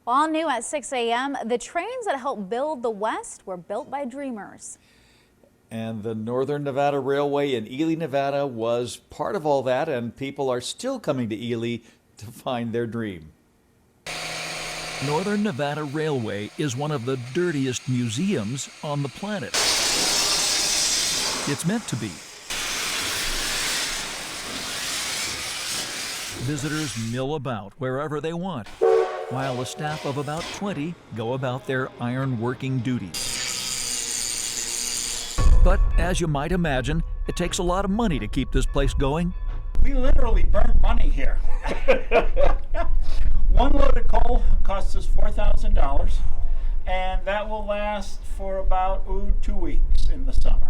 All new at 6 a.m., the trains that helped build the West were built by dreamers. And the Northern Nevada Railway in Ely, Nevada was part of all that, and people are still coming to Ely to find their dream. Northern Nevada Railway is one of the dirtiest museums on the planet. It's meant to be. Visitors mill about wherever they want, while a staff of about 20 go about their iron-working duties. But as you might imagine, it takes a lot of money to keep this place going. We literally burn money here. One load of coal costs us $4,000, and that will last for about 2 weeks in the summer.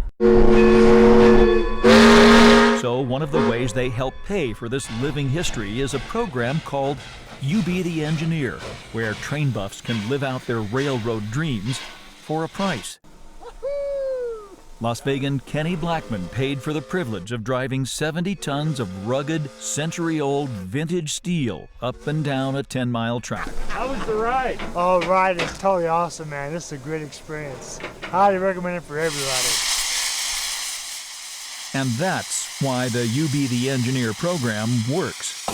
So one of the ways they help pay for this living history is a program called You Be the Engineer, where train buffs can live out their railroad dreams for a price. Las Vegan Kenny Blackman paid for the privilege of driving 70 tons of rugged, century-old vintage steel up and down a 10-mile track. How was the ride? Oh, the ride is totally awesome, man. This is a great experience. Highly recommend it for everybody. And that's why the You Be the Engineer program works.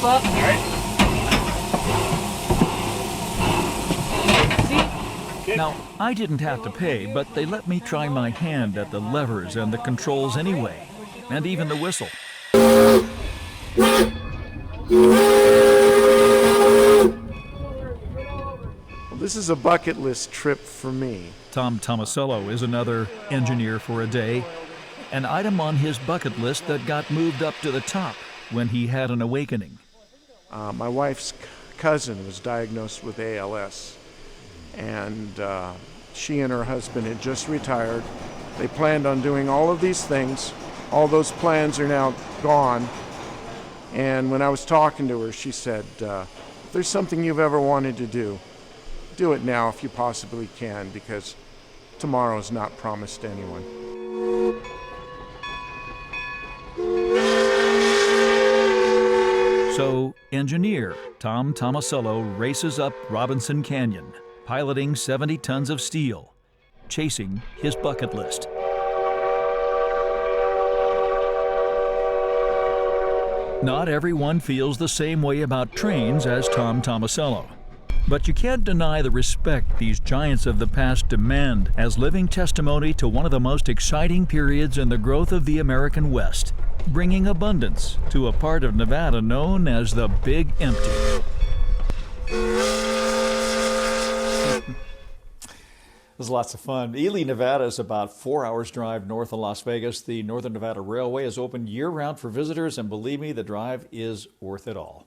Now, I didn't have to pay, but they let me try my hand at the levers and the controls anyway, and even the whistle. Well, this is a bucket list trip for me. Tom Tomasello is another engineer for a day, an item on his bucket list that got moved up to the top when he had an awakening. My wife's cousin was diagnosed with ALS. And she and her husband had just retired. They planned on doing all of these things. All those plans are now gone. And when I was talking to her, she said, if there's something you've ever wanted to do it now if you possibly can, because tomorrow is not promised to anyone. So, engineer Tom Tomasello races up Robinson Canyon, piloting 70 tons of steel, chasing his bucket list. Not everyone feels the same way about trains as Tom Tomasello. But you can't deny the respect these giants of the past demand as living testimony to one of the most exciting periods in the growth of the American West, bringing abundance to a part of Nevada known as the Big Empty. It was lots of fun. Ely, Nevada is about 4 hours drive north of Las Vegas. The Northern Nevada Railway is open year-round for visitors, and believe me, the drive is worth it all.